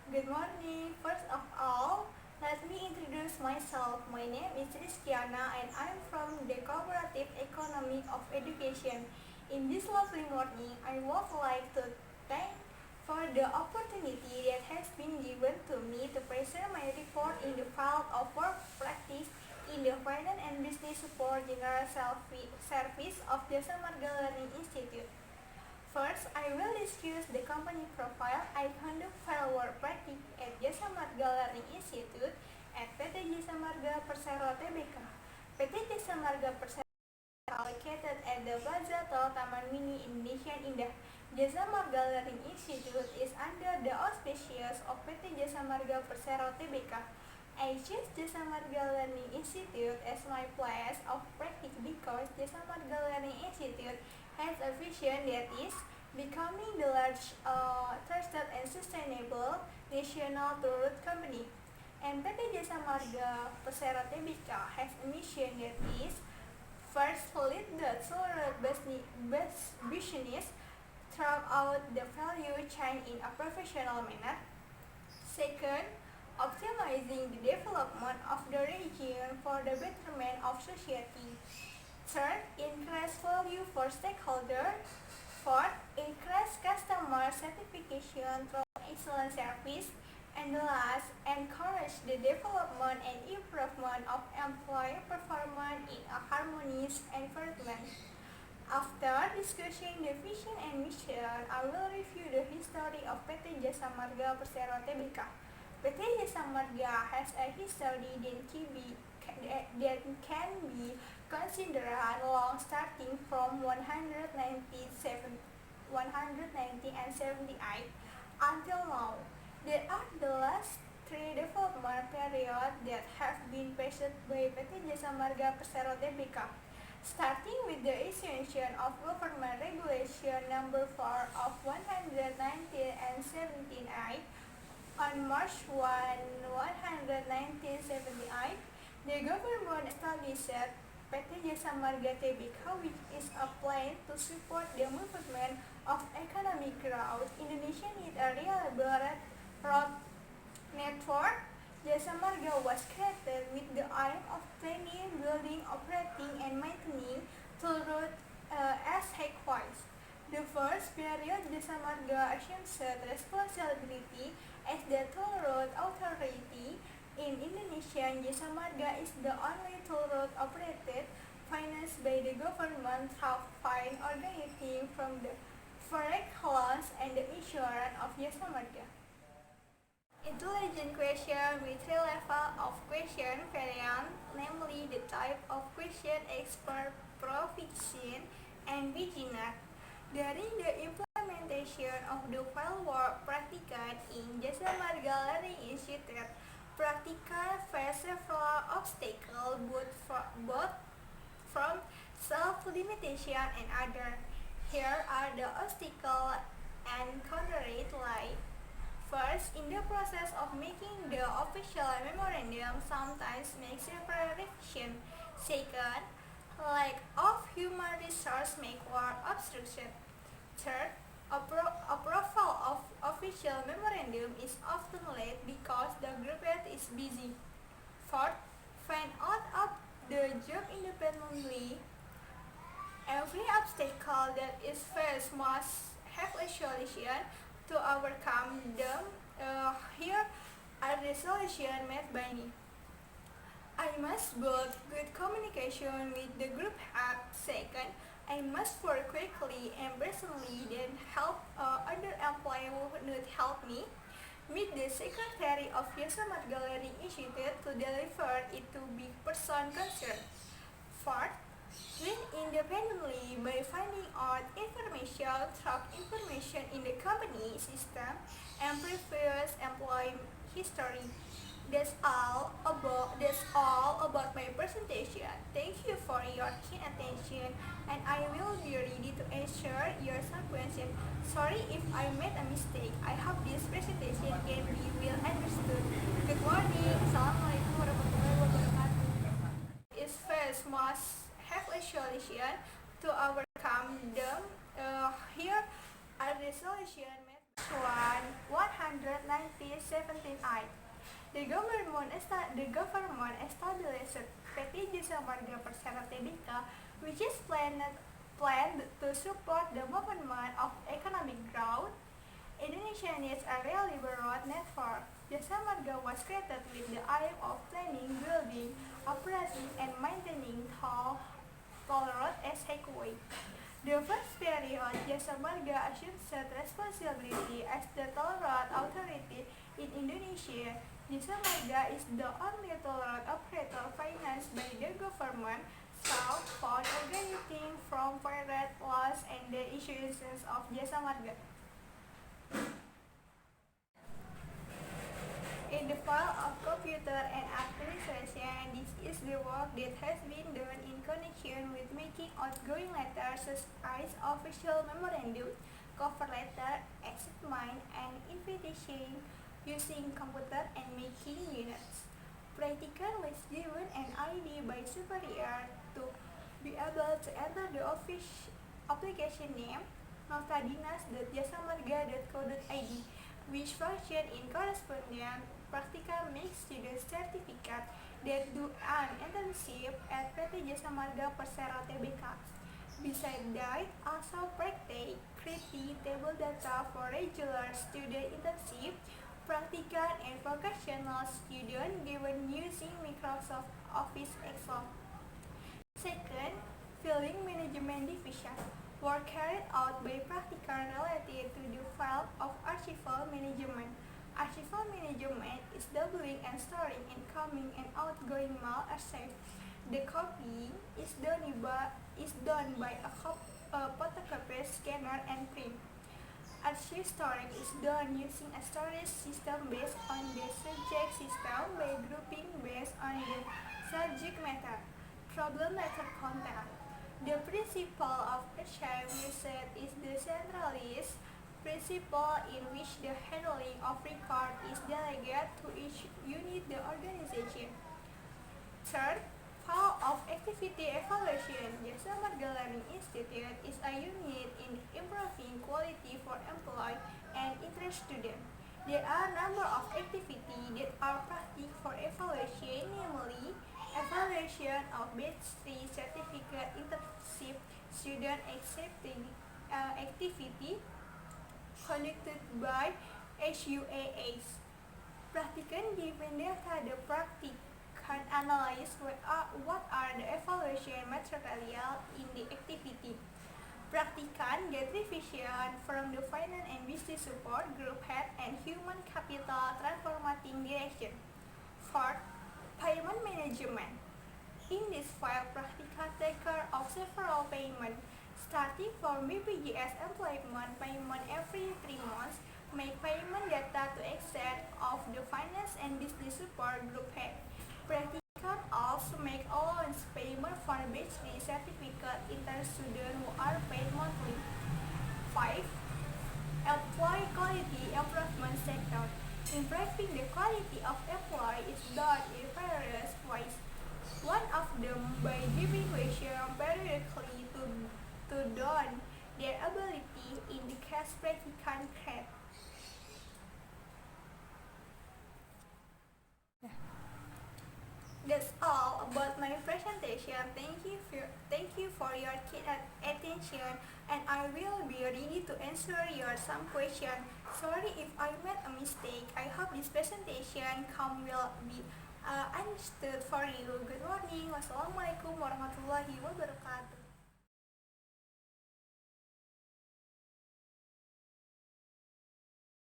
Good morning. First of all, let me introduce myself. My name is Rizkyana and I'm from the Cooperative Economic of Education. In this lovely morning, I would like to thank for the opportunity that has been given to me to present my report in the field of work practice in the Finance and Business Support General Service of Jasamarga Learning Institute. First, I will discuss the company profile. I conduct field work practice at Jasamarga Learning Institute at PT Jasamarga Persero Tbk. PT Jasamarga Persero located at the Plaza Tol Taman Mini Indonesian Indah. Jasamarga Learning Institute is under the auspices of PT Jasamarga Persero Tbk. I choose Jasamarga Learning Institute as my place of practice because Jasamarga Learning Institute has a vision that is becoming the large, trusted and sustainable national tour company. And PT Jasamarga Persero Tbk has a mission that is first lead the tour business throughout the value chain in a professional manner. Second, optimizing the development of the region for the betterment of society. Third, increase value for stakeholders. Fourth, increase customer satisfaction through excellent service. And last, encourage the development and improvement of employee performance in a harmonious environment. After discussing the vision and mission, I will review the history of PT Jasamarga Persero Tbk. PT Jasamarga has a history that can be considered long, starting from 190 and 78 until now. There are the last three development periods that have been faced by PT Jasamarga Persero Tbk, starting with the extension of Government Regulation Number 4 of 119 and 78 on March 1, 1978. The government established PT Jasamarga Tbk, which is a plan to support the movement of economic growth. Indonesia needs a reliable road network. Jasamarga was created with the aim of planning, building, operating, and maintaining toll roads as likewise. The first period, Jasamarga assumed responsibility as the toll road authority. In Indonesia, Jasamarga is the only toll road operated, financed by the government through fine originating from the foreign loans and the insurance of Jasamarga. Intelligent question with three levels of question variant, namely the type of question expert, proficient, and beginner. During the implementation of the field work practical in Jasamarga Learning Institute, practical face several obstacles both from self-limitation and other. Here are the obstacles encountered like: first, in the process of making the official memorandum, sometimes make several revisions. Second, lack of human resource make work obstruction. Third, approval of official memorandum is often late because the group is busy. Fourth, find out of the job independently. Every obstacle that is faced must have a solution to overcome them. Here are the solutions made by me. I must build good communication with the group head. Second, I must work quickly and personally, then help other employees who need help me. Meet the secretary of Jasamarga Learning Institute to deliver it to big person concerned. Fourth, learn independently by finding out information through information in the company system and previous employee history. That's all about my presentation. Thank you for your keen attention, and I will be ready to answer your some questions. Sorry if I made a mistake. I hope this presentation can be well understood. Good morning. Assalamualaikum warahmatullahi wabarakatuh. Is first must have a solution to overcome them. Here are the solution made. One, 100 197 The government established PT Jasamarga Persyarat Tbk, which is planned to support the movement of economic growth. Indonesia needs a reliable road network. Jasamarga was created with the aim of planning, building, operating, and maintaining toll road as highway. The first period, Jasamarga assumed responsibility as the toll road authority in Indonesia. Jasamarga is the only toll road operator financed by the government, so fund originating from pirate laws and the issuance of Jasamarga. In the field of computer and administration, this is the work that has been done in connection with making outgoing letters such as official memorandum, cover letter, acceptance, and invitation using computer and making units. Practical was given an ID by superior to be able to enter the office application name notadinas.jasamarga.co.id, which function in correspondence. Practical makes students certificate that do an internship at PT Jasamarga Persyarat Tbk. Besides that, also practice creating table data for regular student internship, practical and vocational student given using Microsoft Office Excel. Second, Field Management Division. Work carried out by practical related to the field of archival management. Archival management is doubling and storing incoming and outgoing mail archive. The copying is done by a photocopy, scanner, and print. Archive storage is done using a storage system based on the subject system by grouping based on the subject matter. Problem letter content. The principle of archive usage is the centralist principle in which the handling of record is delegated to each unit the organization. Third, field of activity evaluation. Jasamarga Learning Institute is a unit in improving quality for employee and interest students. There are a number of activities that are practical for evaluation, namely evaluation of batch 3 certificate internship student accepting activity conducted by SUAS. Practicant given data, the practice can analyze what are the evaluation material in the activity. Practicant get revision from the finance and business support, group head, and human capital transformating direction. Fourth, payment management. In this file, practical take care of several payments, starting from BPJS employment payment every 3 months, make payment data to extent of the finance and business support group head. Practical also make allowance payment for batch 3 certificate intern students who are paid monthly. 5. Employee quality improvement sector. Improving the quality of employee is done in various ways. One of them by giving question periodically to done their ability in the case practicant grade. That's all about my presentation. Thank you for your keen attention, and I will be ready to answer your some question. Sorry if I made a mistake. I hope this presentation will be understood for you. Good morning. Wassalamualaikum warahmatullahi wabarakatuh.